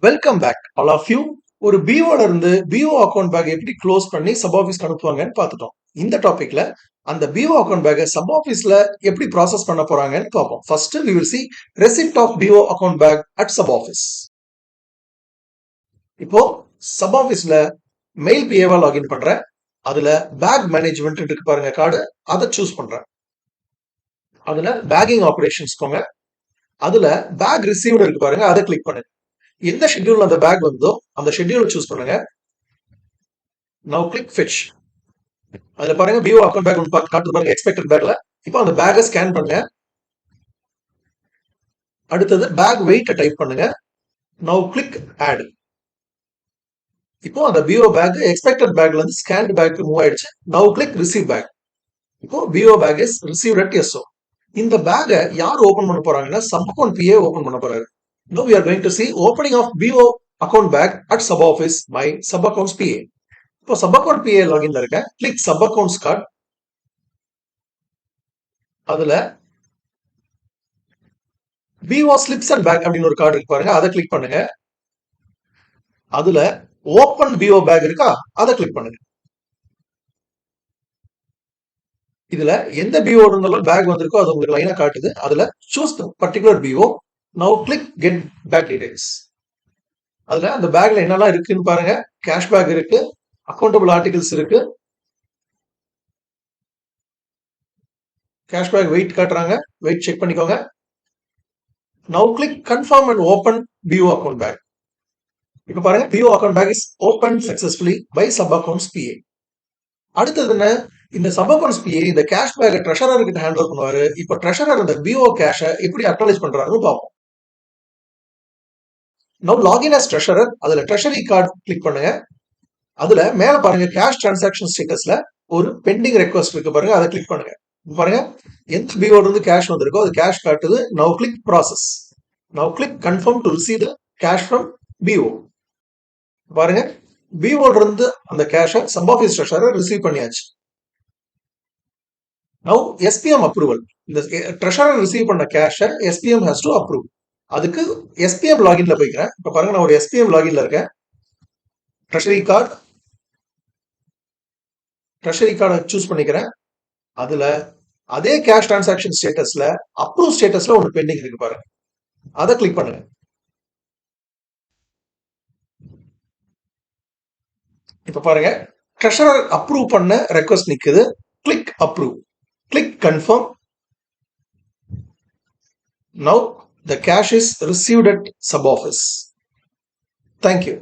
Welcome back all of you. ஒரு பிஓல இருந்து பிஓ அக்கௌண்ட் பேக் எப்படி க்ளோஸ் பண்ணி சப் ஆஃபீஸ்க்கு அனுப்புவாங்கன்னு பார்த்துட்டோம். இந்த டாபிக்ல அந்த பிஓ அக்கௌண்ட் பேக்கை சப் ஆஃபீஸ்ல எப்படி ப்ராசஸ் பண்ண போறாங்கன்னு பார்ப்போம். First we will see receipt of BO account bag at sub office. இப்போ சப் ஆஃபீஸ்ல மெயில் பிஏவா லாகின் பண்றேன். அதுல பேக் மேனேஜ்மெண்ட் இருக்கு பாருங்க கார்டு, அதை சூஸ் பண்றேன். அதுல பேக்கிங் ஆபரேஷன்ஸ் போங்க. அதுல பேக் ரிசீவ்டு இருக்கு பாருங்க, அதை கிளிக் பண்ணுங்க. எந்த ஷெட்யூல் அந்த பேக் வந்தோ அந்த ஷெட்யூலை சூஸ் பண்ணுங்க. Now click fetch. அதுல பாருங்க பிஓ அக்கௌண்ட் பேக் ஒன்று காட்டுது பாருங்க, எக்ஸ்பெக்டட் பேக்ல. இப்போ அந்த பேக்கை ஸ்கேன் பண்ணுங்க. அடுத்தது பேக் வெயிட்டை டைப் பண்ணுங்க. Now click add. இப்போ அந்த பிஓ பேக் எக்ஸ்பெக்டட் பேக்ல இருந்து ஸ்கேன் பேக் மூவ் ஆயிடுச்சு. Now click receive bag. இப்போ PO bag is received at SO. இந்த பேக்கை யார் ஓபன் பண்ண போறாங்கன்னா சப் அக்கௌண்ட் பிஏ ஓபன் பண்ண போறாரு. Now we are going to see opening of BO account bag at sub office by sub accounts PA. இப்போ sub account PA login இருக்க, click sub accounts card. அதுல BO slips and bag அப்படின்னு ஒரு card இருக்கு பாருங்க, அதை click பண்ணுங்க. அதுல open BO bag இருக்கா, அதை கிளிக் பண்ணுங்க. இதுல எந்த BO இருந்தாலும் பேக் வந்திருக்கோ அது உங்களுக்கு லைனா காட்டுது. அதுல choose the particular BO. Now click get bag details. அதுல அந்த பேக்ல என்னெல்லாம் இருக்குன்னு பாருங்க. கேஷ் பேக் இருக்கு, அக்கௌண்டபிள் ஆர்டிகல்ஸ் இருக்கு, கேஷ் பேக் வெயிட் காட்டுறாங்க, வெயிட் செக் பண்ணிக்கோங்க. Now click confirm and open PO account bag. இப்போ பாருங்க PO account bag is open successfully by sub accounts PA. அடுத்தது என்ன, இந்த சப் அக்கௌண்ட்ஸ் பிஏ இந்த கேஷ் பேக் ட்ரெஷரர் கிட்ட ஹேண்ட் ஓவர் பண்ணுவாரு. இப்போ ட்ரெஷரர் இந்த பிஓ கேஷை எப்படி அக்னாலேஜ் பண்றாருன்னு பார்ப்போம். Now login as treasurer. அதுல ட்ரெஷரி கார்டு கிளிக் பண்ணுங்க. அதுல மேல பாருங்க கேஷ் டிரான்சாக்ஷன் ஸ்டேட்டஸ்ல ஒரு பெண்டிங் ரெக்வஸ்ட் இருக்கு பாருங்க, அதை கிளிக் பண்ணுங்க. பாருங்க எந்த பிஓல இருந்து கேஷ் வந்திருக்கோ அது கேஷ் காட்டுது. Now click process. Now click confirm to receive the cash from PO. பாருங்க பிஓல இருந்து அந்த கேஷை சப் ஆஃபீஸ் ட்ரெஷரர் ரிசீவ் பண்ணியாச்சு. Now SPM approval. இந்த ட்ரெஷரர் ரிசீவ் பண்ண கேஷை எஸ்பிஎம் ஹேஸ் டு அப்ரூவ். அதுக்கு எஸ்பிஎம் லாகின்ல போய்க்கிறேன். இப்ப பாருங்க நான் ஒரு எஸ்பிஎம் லாகின்ல இருக்கேன். ட்ரெஷரி கார்டை சூஸ் பண்ணிக்கிறேன். அதுல அதே கேஷ் டிரான்சாக்ஷன் ஸ்டேட்டஸ்ல அப்ரூவ் ஸ்டேட்டஸ்ல ஒரு பெண்டிங் இருக்கு பாருங்க, அதை கிளிக் பண்ணுங்க. இப்ப பாருங்க ட்ரெஷரர் அப்ரூவ் பண்ண ரெக்வஸ்ட் நிக்குது. Click approve. Click confirm. Now the cash is received at sub office. Thank you.